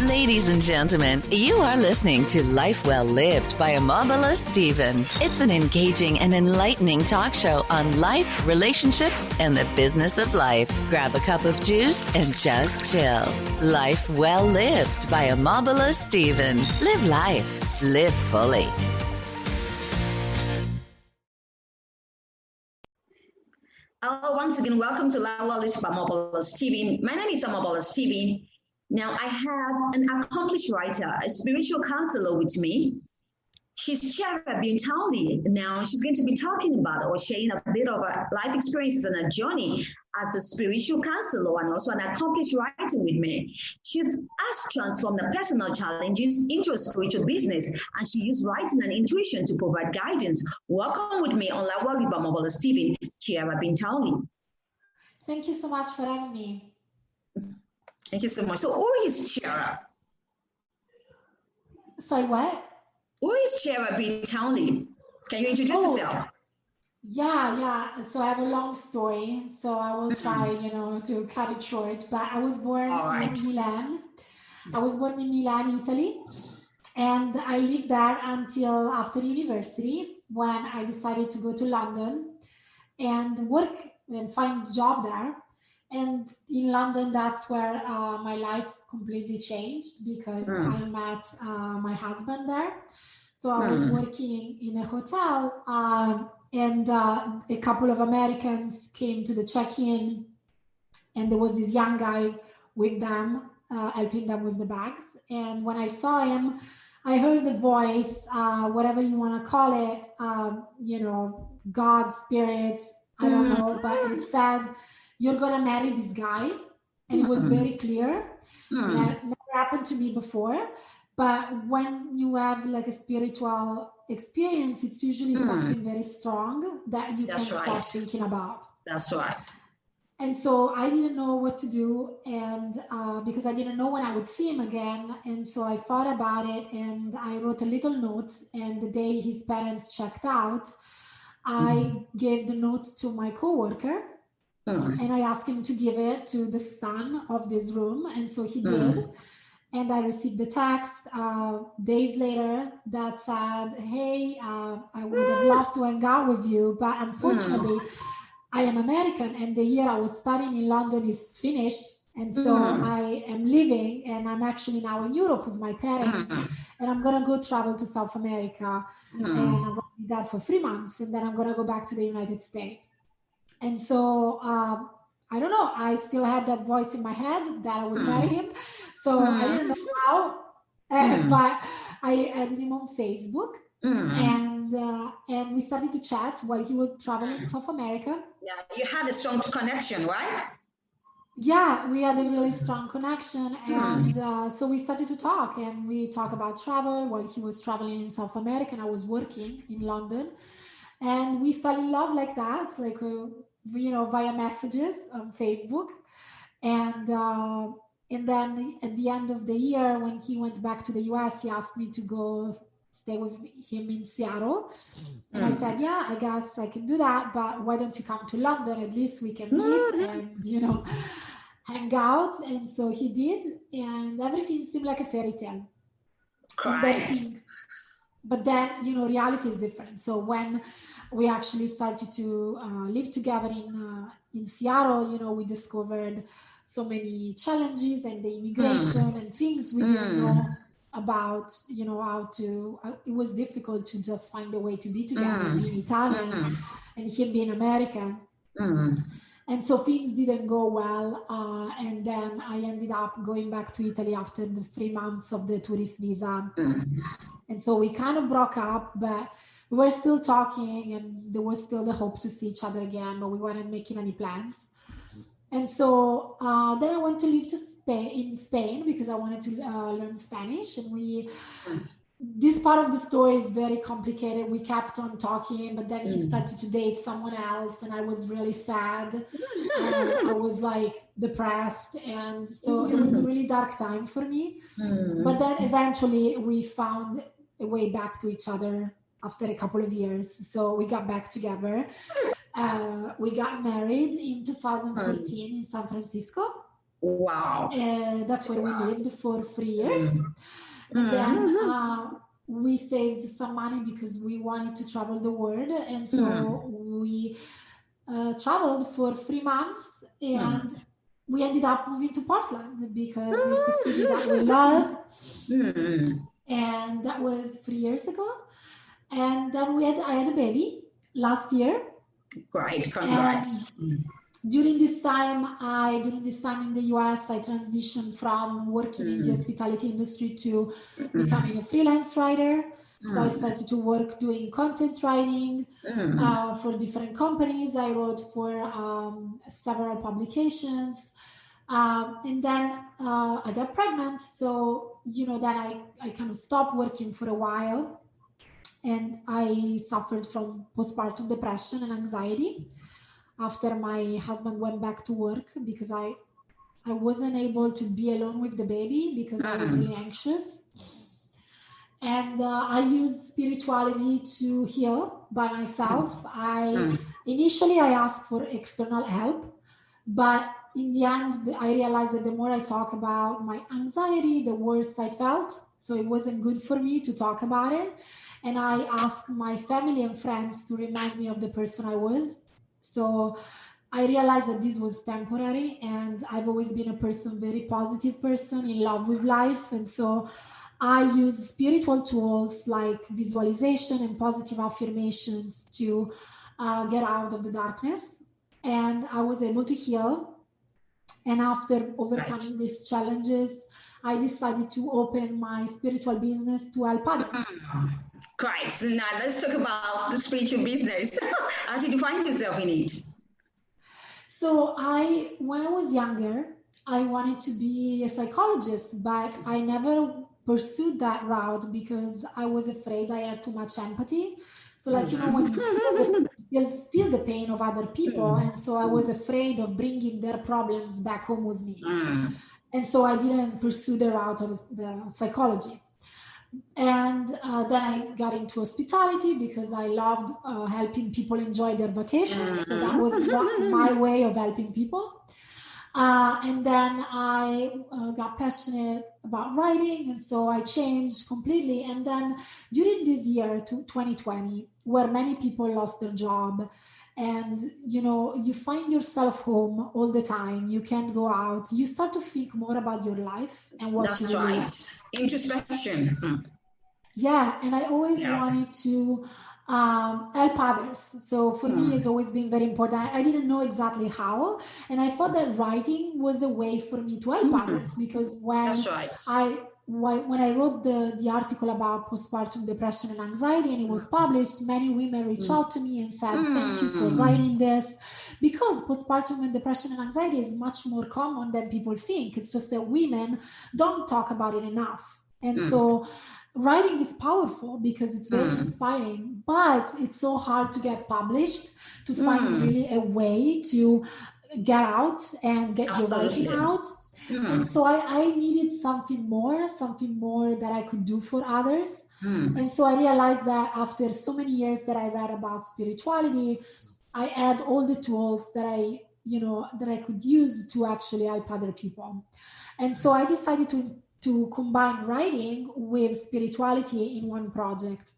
Ladies and gentlemen, you are listening to Life Well Lived by Omobola Stephen. It's an engaging and enlightening talk show on life, relationships, and the business of life. Grab a cup of juice and just chill. Life Well Lived by Omobola Stephen. Live life. Live fully. Once again, welcome to Life Well Lived by Omobola Stephen. My name is Omobola Stephen. Now, I have an accomplished writer, a spiritual counselor with me. She's Chiara B. Townley. Now, she's going to be talking about or sharing a bit of her life experiences and a journey as a spiritual counselor and also an accomplished writer with me. She's transformed the personal challenges into a spiritual business, and she used writing and intuition to provide guidance. Welcome with me on Life Well Lived by Omobola Stephen, Chiara B. Townley. Thank you so much for having me. Thank you so much. So who is Chiara? Sorry, what? Who is Chiara B. Townley? Can you introduce yourself? Yeah. So I have a long story, so I will try, to cut it short. But I was born in Milan. I was born in Milan, Italy. And I lived there until after university, when I decided to go to London and work and find a job there. And in London, that's where my life completely changed, because I met my husband there. So I was working in a hotel, and a couple of Americans came to the check-in, and there was this young guy with them, helping them with the bags. And when I saw him, I heard the voice, whatever you want to call it, God, spirit, I don't know, but it said, "You're going to marry this guy." And it was very clear. That never happened to me before. But when you have like a spiritual experience, it's usually something very strong that you can start thinking about. That's right. And so I didn't know what to do. And because I didn't know when I would see him again. And so I thought about it, and I wrote a little note. And the day his parents checked out, I gave the note to my coworker. And I asked him to give it to the son of this room. And so he did. And I received the text days later that said, "Hey, I would have loved to hang out with you, but unfortunately, I am American, and the year I was studying in London is finished. And so I am leaving, and I'm actually now in Europe with my parents. And I'm going to go travel to South America. And I'm going to be there for 3 months. And then I'm going to go back to the United States." And so, I don't know, I still had that voice in my head that I would marry him. So I didn't know how, but I added him on Facebook, and we started to chat while he was traveling in South America. Yeah, you had a strong connection, right? Yeah, we had a really strong connection. And so we started to talk, and we talked about travel while he was traveling in South America, and I was working in London. And we fell in love like that, like, via messages on Facebook. And then at the end of the year, when he went back to the US, he asked me to go stay with him in Seattle. And I said, yeah, I guess I can do that, but why don't you come to London? At least we can meet and, hang out. And so he did, and everything seemed like a fairy tale. But then, reality is different. So when we actually started to live together in Seattle, we discovered so many challenges and the immigration and things we didn't know about, how to, it was difficult to just find a way to be together, being Italian and him being American. And so things didn't go well. And then I ended up going back to Italy after the 3 months of the tourist visa. And so we kind of broke up, but we were still talking, and there was still the hope to see each other again, but we weren't making any plans. And so then I went to live in Spain because I wanted to learn Spanish. And this part of the story is very complicated. We kept on talking, but then he started to date someone else, and I was really sad. I was like depressed, and so it was a really dark time for me. But then eventually we found a way back to each other after a couple of years. So we got back together. We got married in 2014 in San Francisco. Wow. That's where we lived for 3 years. And then we saved some money because we wanted to travel the world. And so we traveled for 3 months, and we ended up moving to Portland because it's the city that we love. And that was 3 years ago. And then I had a baby last year. Great, congrats. And during this time in the US, I transitioned from working in the hospitality industry to becoming a freelance writer. So I started to work doing content writing for different companies. I wrote for several publications. And then I got pregnant. So, then I kind of stopped working for a while. And I suffered from postpartum depression and anxiety after my husband went back to work, because I wasn't able to be alone with the baby because I was really anxious. And I used spirituality to heal by myself. Initially I asked for external help, but in the end, I realized that the more I talk about my anxiety, the worse I felt. So it wasn't good for me to talk about it. And I asked my family and friends to remind me of the person I was. So I realized that this was temporary, and I've always been a very positive person, in love with life. And so I use spiritual tools like visualization and positive affirmations to get out of the darkness. And I was able to heal. And after overcoming these challenges, I decided to open my spiritual business to help others. Great. So now let's talk about the spiritual business. How did you find yourself in it? So when I was younger, I wanted to be a psychologist, but I never pursued that route because I was afraid I had too much empathy. So when you feel the pain of other people. And so I was afraid of bringing their problems back home with me. And so I didn't pursue the route of the psychology. And then I got into hospitality because I loved helping people enjoy their vacations. So that was my way of helping people. And then I got passionate about writing, and so I changed completely. And then during this year, 2020, where many people lost their job, and you find yourself home all the time, you can't go out, you start to think more about your life and what you really right. Introspection. Yeah, and I always wanted to help others. So for me, it's always been very important. I didn't know exactly how, and I thought that writing was a way for me to help others, because when I wrote the article about postpartum depression and anxiety, and it was published, many women reached out to me and said, thank you for writing this, because postpartum and depression and anxiety is much more common than people think. It's just that women don't talk about it enough. And so writing is powerful because it's very inspiring, but it's so hard to get published, to find really a way to get out and get your writing out. And so I needed something more that I could do for others. And so I realized that after so many years that I read about spirituality, I had all the tools that I could use to actually help other people. And so I decided to combine writing with spirituality in one project.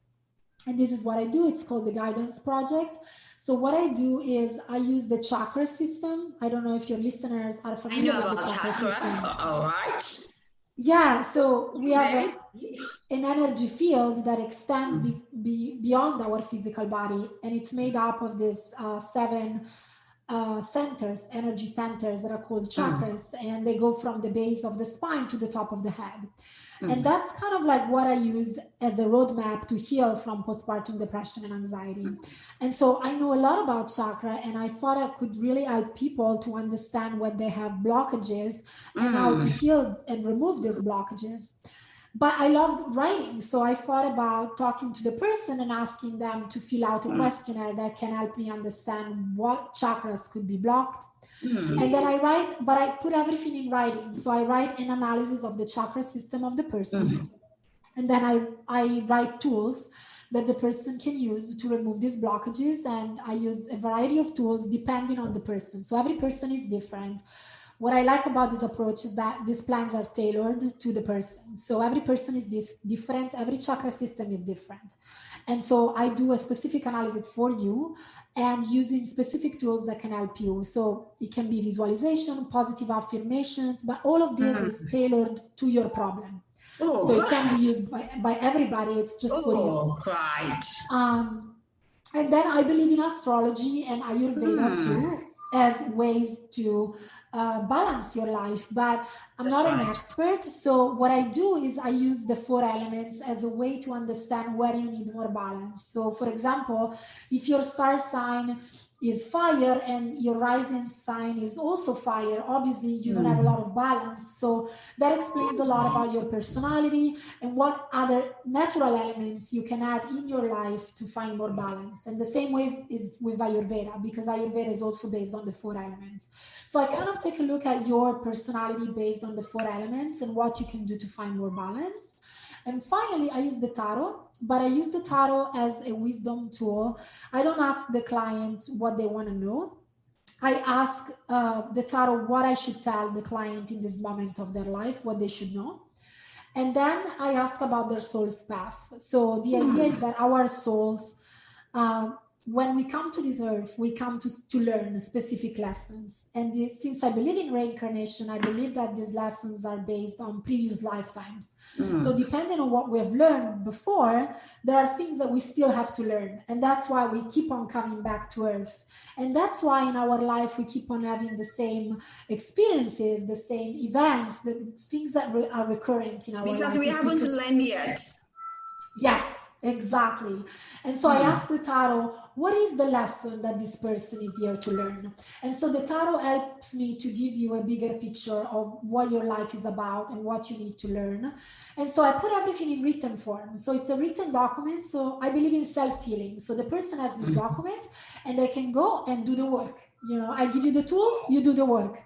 And this is what I do. It's called the Guidance Project. So what I do is I use the chakra system. I don't know if your listeners are familiar with the chakra system. All right. Yeah, so we have an energy field that extends beyond our physical body, and it's made up of these 7 energy centers that are called chakras, and they go from the base of the spine to the top of the head. And that's kind of like what I use as a roadmap to heal from postpartum depression and anxiety. And so I know a lot about chakra, and I thought I could really help people to understand when they have blockages and how to heal and remove these blockages. But I loved writing, so I thought about talking to the person and asking them to fill out a questionnaire that can help me understand what chakras could be blocked. And then I write, but I put everything in writing. So I write an analysis of the chakra system of the person. And then I write tools that the person can use to remove these blockages. And I use a variety of tools depending on the person. So every person is different. what I like about this approach is that these plans are tailored to the person. So every person is different. Every chakra system is different. And so I do a specific analysis for you and using specific tools that can help you. So it can be visualization, positive affirmations, but all of this is tailored to your problem. So it can be used by everybody. It's just for you. Right. And then I believe in astrology and Ayurveda too, as ways to balance your life. But I'm not an expert. So what I do is I use the 4 elements as a way to understand where you need more balance. So for example, if your star sign is fire and your rising sign is also fire, obviously you don't have a lot of balance. So that explains a lot about your personality and what other natural elements you can add in your life to find more balance. And the same way is with Ayurveda, because Ayurveda is also based on the 4 elements. So I kind of take a look at your personality based on the 4 elements and what you can do to find more balance. And finally, I use the tarot, but I use the tarot as a wisdom tool. I don't ask the client what they want to know. I ask the tarot what I should tell the client in this moment of their life, what they should know. And then I ask about their soul's path. So the idea is that our souls, when we come to this earth, we come to learn specific lessons. And since I believe in reincarnation, I believe that these lessons are based on previous lifetimes. So depending on what we have learned before, there are things that we still have to learn. And that's why we keep on coming back to earth. And that's why in our life, we keep on having the same experiences, the same events, the things that are recurrent in our life. Because we haven't learned yet. Yes. Exactly. And so I asked the tarot, what is the lesson that this person is here to learn? And so the tarot helps me to give you a bigger picture of what your life is about and what you need to learn. And so I put everything in written form. So it's a written document. So I believe in self-healing. So the person has this document and they can go and do the work. You know, I give you the tools, you do the work.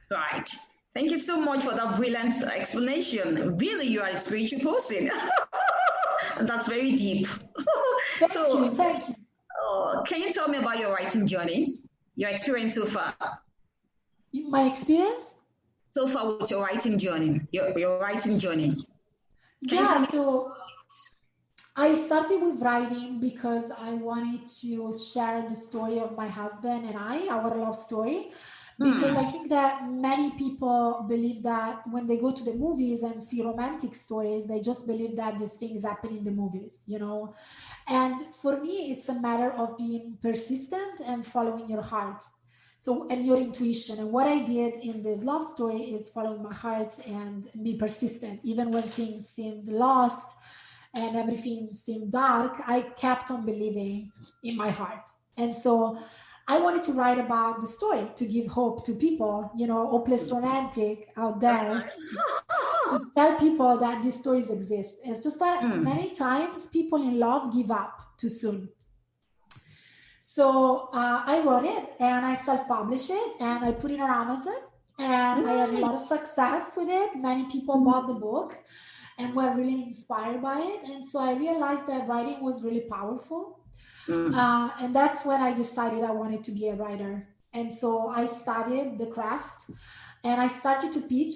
Right. Thank you so much for that brilliant explanation. Really, you are a spiritual person. That's very deep. Thank you. Can you tell me about your writing journey, your experience so far? My experience? So far with your writing journey, your writing journey. So I started with writing because I wanted to share the story of my husband and our love story. Because I think that many people believe that when they go to the movies and see romantic stories, they just believe that these things happen in the movies, you know. And for me, it's a matter of being persistent and following your heart. So, and your intuition. And what I did in this love story is follow my heart and be persistent. Even when things seemed lost and everything seemed dark, I kept on believing in my heart. And so I wanted to write about the story, to give hope to people, you know, hopeless romantic out there, to tell people that these stories exist. It's just that many times people in love give up too soon. So I wrote it and I self-published it and I put it on Amazon and I had a lot of success with it. Many people bought the book and were really inspired by it. And so I realized that writing was really powerful. And that's when I decided I wanted to be a writer. And so I studied the craft and I started to pitch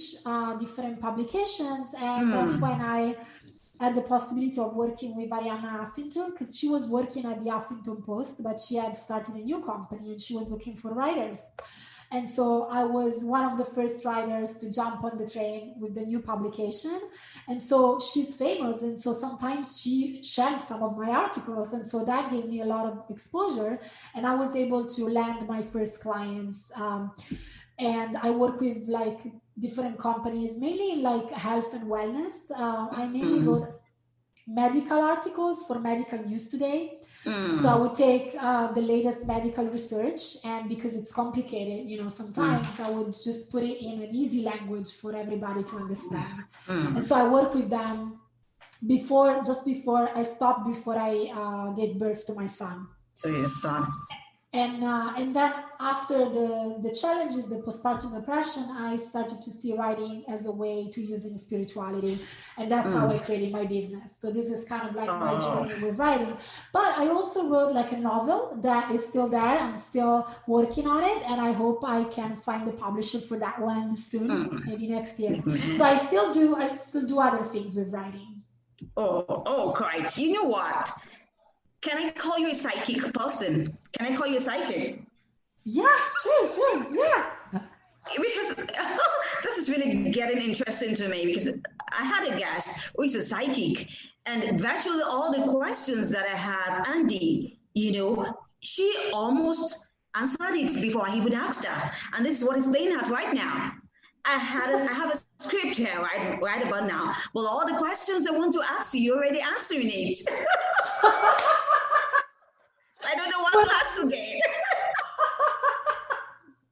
different publications. And that's when I had the possibility of working with Arianna Huffington, because she was working at the Huffington Post, but she had started a new company and she was looking for writers. And so I was one of the first writers to jump on the train with the new publication. And so she's famous. And so sometimes she shared some of my articles. And so that gave me a lot of exposure. And I was able to land my first clients. And I work with like different companies, mainly in like health and wellness. I mainly wrote medical articles for Medical News Today. So I would take the latest medical research, and because it's complicated, you know, sometimes I would just put it in an easy language for everybody to understand. And so I work with them before I stopped, before I gave birth to my son. So your son. And then after the challenges, the postpartum depression, I started to see writing as a way to using spirituality. And that's how I created my business. So this is kind of like my journey with writing. But I also wrote like a novel that is still there. I'm still working on it. And I hope I can find a publisher for that one soon, maybe next year. So I still do other things with writing. Oh, great. You know what? Can I call you a psychic person? Can I call you a psychic? Yeah, sure. Yeah. Because this is really getting interesting to me, because I had a guest who is a psychic, and virtually all the questions that I had, Andy, she almost answered it before I even asked her. And this is what is playing out right now. I have a script here right about now. Well, all the questions I want to ask you, you're already answering it. I don't know what to ask again.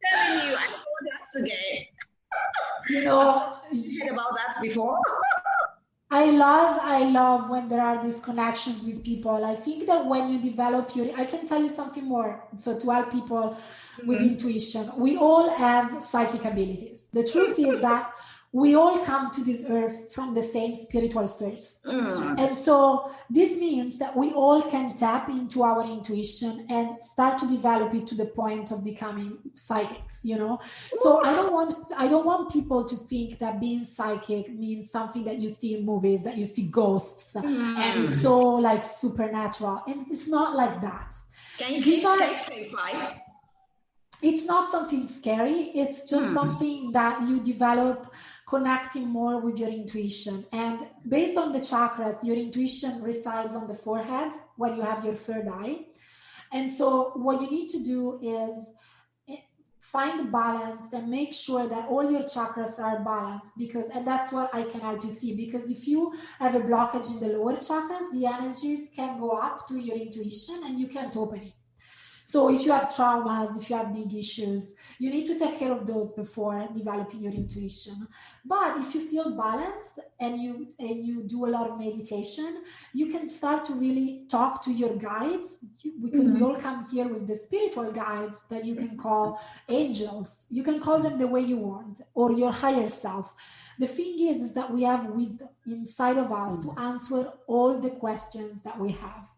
Telling you, I don't know what to ask again. You heard about that before? I love when there are these connections with people. I think that when you develop I can tell you something more. So to help people with intuition, we all have psychic abilities. The truth is that we all come to this earth from the same spiritual source. And so this means that we all can tap into our intuition and start to develop it to the point of becoming psychics, So I don't want people to think that being psychic means something that you see in movies, that you see ghosts and it's so like supernatural. And it's not like that. Can you clarify? It's not something scary. It's just something that you develop connecting more with your intuition. And based on the chakras, your intuition resides on the forehead where you have your third eye. And so what you need to do is find the balance and make sure that all your chakras are balanced, and that's what I can help you see, because if you have a blockage in the lower chakras, the energies can go up to your intuition and you can't open it. So if you have traumas, if you have big issues, you need to take care of those before developing your intuition. But if you feel balanced and you do a lot of meditation, you can start to really talk to your guides, because we all come here with the spiritual guides that you can call angels. You can call them the way you want, or your higher self. The thing is that we have wisdom inside of us to answer all the questions that we have.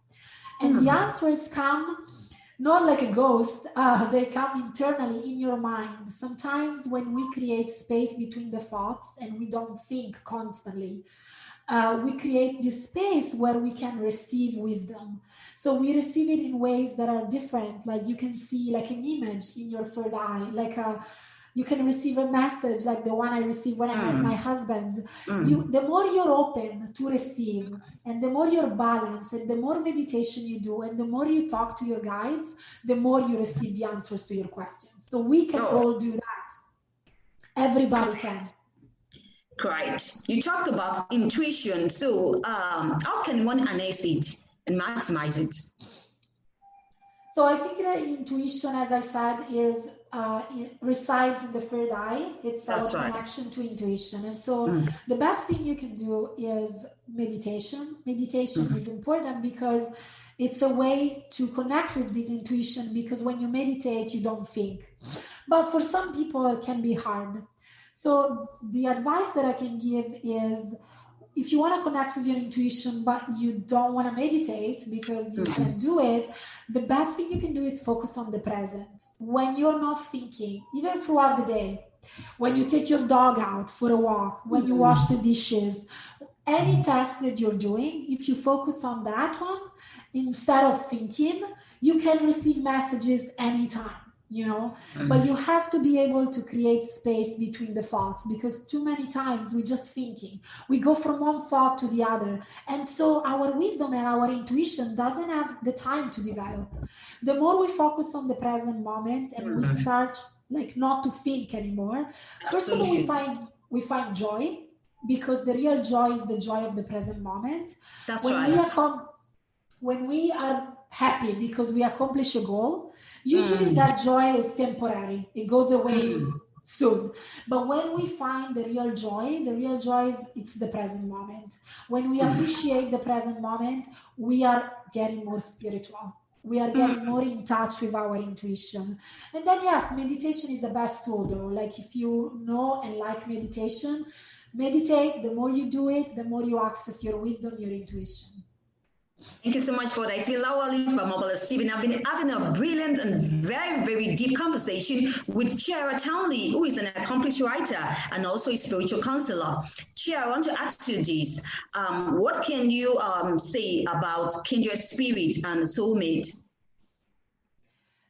And the answers come not like a ghost, they come internally in your mind. Sometimes when we create space between the thoughts and we don't think constantly, we create this space where we can receive wisdom. So we receive it in ways that are different. Like you can see like an image in your third eye, you can receive a message like the one I received when I met my husband. The more you're open to receive, and the more you're balanced, and the more meditation you do, and the more you talk to your guides, the more you receive the answers to your questions. So we can all do that. Everybody can. Great. You talked about intuition. So how can one harness it and maximize it? So I think that intuition, as I said, it resides in the third eye. It's our connection to intuition. And so the best thing you can do is meditation. Meditation is important because it's a way to connect with this intuition, because when you meditate, you don't think. But for some people, it can be hard. So the advice that I can give is, if you want to connect with your intuition, but you don't want to meditate because you can't do it, the best thing you can do is focus on the present. When you're not thinking, even throughout the day, when you take your dog out for a walk, when you wash the dishes, any task that you're doing, if you focus on that one, instead of thinking, you can receive messages anytime. But you have to be able to create space between the thoughts, because too many times we're just thinking. We go from one thought to the other. And so our wisdom and our intuition doesn't have the time to develop. The more we focus on the present moment and we start not to think anymore, first of all, we find joy, because the real joy is the joy of the present moment. That's when we are happy because we accomplish a goal, usually that joy is temporary. It goes away soon. But when we find the real joy it's the present moment. When we appreciate the present moment, we are getting more spiritual. we are getting more in touch with our intuition. And then, yes, meditation is the best tool though. Like if you know and like meditation, meditate. The more you do it, the more you access your wisdom, your intuition. Thank you so much for that. It's been lovely from Omobola Stephen. I've been having a brilliant and very, very deep conversation with Chiara Townley, who is an accomplished writer and also a spiritual counselor. Chiara, I want to ask you this. What can you say about kindred spirit and soulmate?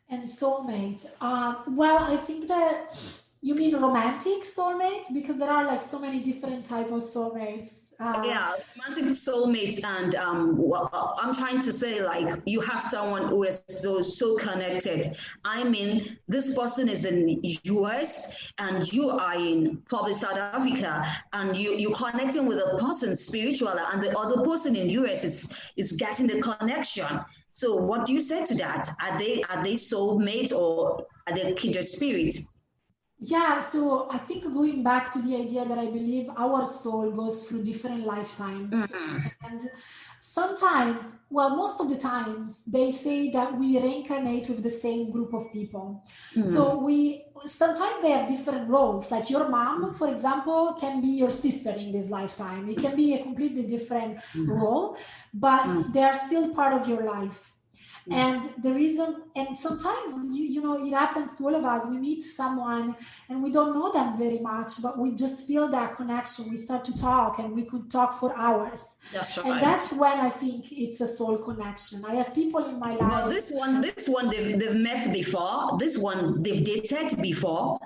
And soulmate. Well, I think that you mean romantic soulmates, because there are like so many different types of soulmates. Yeah, romantic soulmates, and I'm trying to say, like, you have someone who is so connected. I mean, this person is in US and you are in probably South Africa, and you're connecting with a person spiritual, and the other person in US is getting the connection. So what do you say to that? Are they soulmates, or are they kindred spirit? Yeah, so I think going back to the idea that I believe our soul goes through different lifetimes. And sometimes, well, most of the times, they say that we reincarnate with the same group of people. So sometimes they have different roles. Like your mom, for example, can be your sister in this lifetime. It can be a completely different role, but they are still part of your life. And the reason, and sometimes, you know, it happens to all of us. We meet someone and we don't know them very much, but we just feel that connection. We start to talk and we could talk for hours. That's right. And that's when I think it's a soul connection. I have people in my life. Well, this one they've met before. This one they've dated before.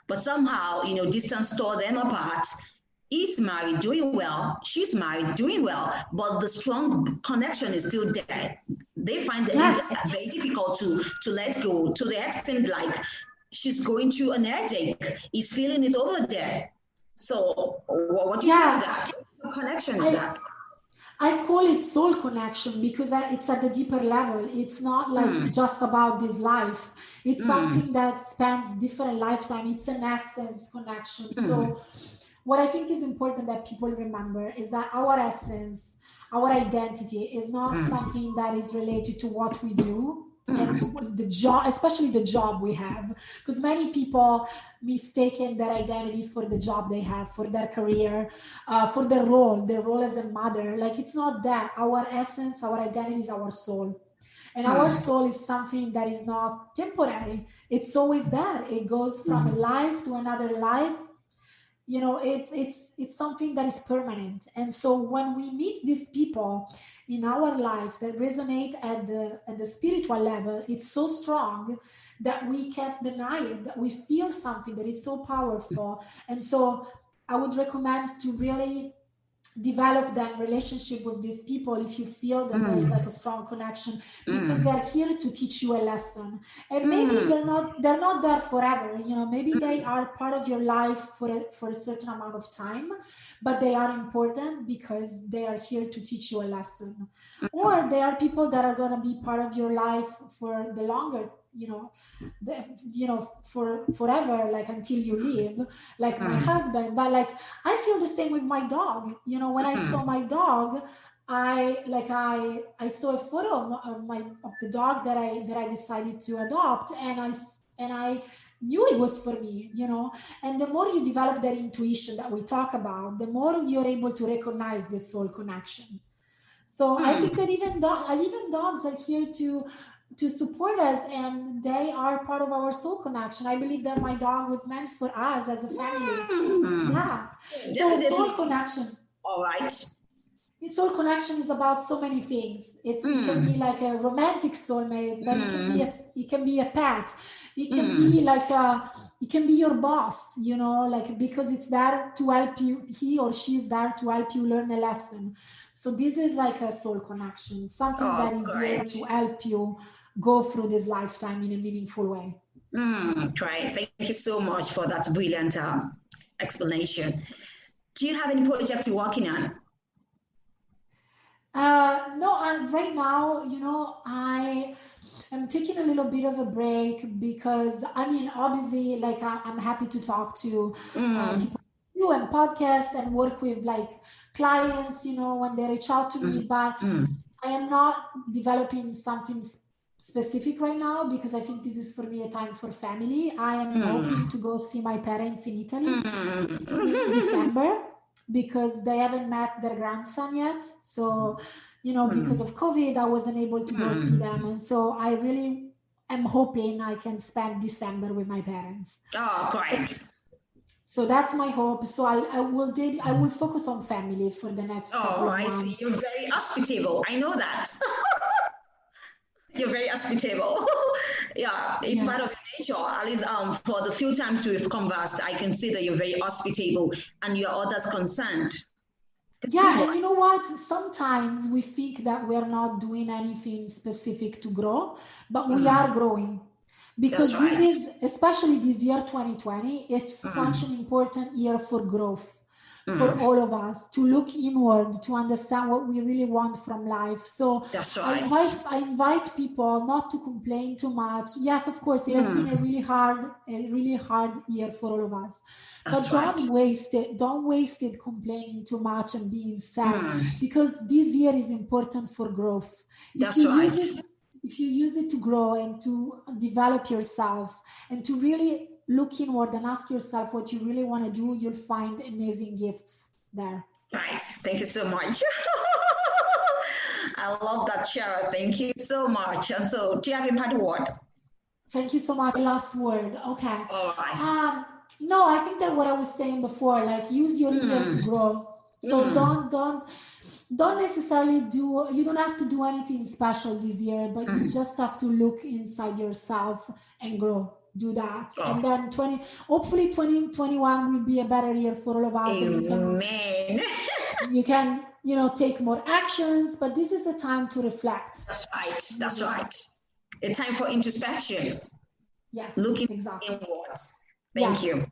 But somehow, you know, distance tore them apart. He's married, doing well. She's married, doing well. But the strong connection is still there. They find it very difficult to let go, to the extent like she's going through an headache. He's feeling it over there. So what do you say to that? What connection is that? I call it soul connection because it's at the deeper level. It's not like just about this life. It's something that spans different lifetime. It's an essence connection. So what I think is important that people remember is that our essence, our identity is not something that is related to what we do and the job, especially the job we have. Because many people mistaken their identity for the job they have, for their career, for their role as a mother. Like, it's not that. Our essence, our identity is our soul. And our soul is something that is not temporary. It's always there. It goes from a life to another life. You know, it's something that is permanent. And so when we meet these people in our life that resonate at the spiritual level, it's so strong that we can't deny it, that we feel something that is so powerful. And so I would recommend to really develop that relationship with these people if you feel that there is like a strong connection, because they're here to teach you a lesson. And maybe they're not there forever, you know, maybe they are part of your life for a certain amount of time, but they are important because they are here to teach you a lesson. Or they are people that are going to be part of your life for the longer, for forever, like until you leave, like my husband. But like, I feel the same with my dog. You know, when I saw my dog, I saw a photo of the dog that I decided to adopt, and I knew it was for me, you know. And the more you develop that intuition that we talk about, the more you're able to recognize this soul connection. So I think that even dogs are here to support us, and they are part of our soul connection. I believe that my dog was meant for us as a family. Yeah. So soul connection. All right. Soul connection is about so many things. It can be like a romantic soulmate, but it can be a pet. It can be like it can be your boss, you know, like, because it's there to help you. He or she is there to help you learn a lesson. So this is like a soul connection, something that is there to help you go through this lifetime in a meaningful way. Great. Thank you so much for that brilliant explanation. Do you have any projects you're working on? No, right now, you know, I am taking a little bit of a break because, I mean, obviously, like, I'm happy to talk to people and podcasts and work with like clients, you know, when they reach out to me. But I am not developing something specific right now because I think this is for me a time for family. I am hoping to go see my parents in Italy in December because they haven't met their grandson yet. So, because of COVID, I wasn't able to go see them. And so I really am hoping I can spend December with my parents. Oh, great. So that's my hope. So I will focus on family for the next couple of months. You're very hospitable. I know that. You're very hospitable. Yeah, it's part of your nature. At least for the few times we've conversed, I can see that you're very hospitable and you're others concerned. Yeah, and you know what? Sometimes we think that we're not doing anything specific to grow, but we are growing. Because this is, especially this year 2020, it's such an important year for growth for all of us, to look inward, to understand what we really want from life. So I invite people not to complain too much. Yes, of course, it has been a really hard year for all of us. But don't waste it. Don't waste it complaining too much and being sad, because this year is important for growth. If you use it to grow and to develop yourself and to really look inward and ask yourself what you really want to do, you'll find amazing gifts there. Nice. Thank you so much. I love that, Chiara. Thank you so much. And so, do you have a parting word? Thank you so much. Last word. Okay. All right. No, I think that what I was saying before, like use your ear to grow. So don't necessarily you don't have to do anything special this year, but you just have to look inside yourself and grow. Do that. And then hopefully 2021 will be a better year for all of us. Amen. You can, take more actions, but this is the time to reflect. That's right. A time for introspection. Yes. Looking exactly. inwards. Thank you.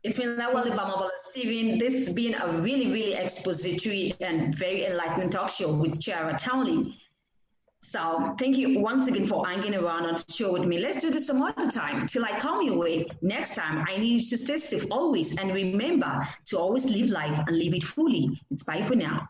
It's been Omobola Stephen. This has been a really, really expository and very enlightening talk show with Chiara Townley. So thank you once again for hanging around on the show with me. Let's do this some other time. Till I come your way next time, I need you to stay safe always. And remember to always live life and live it fully. It's bye for now.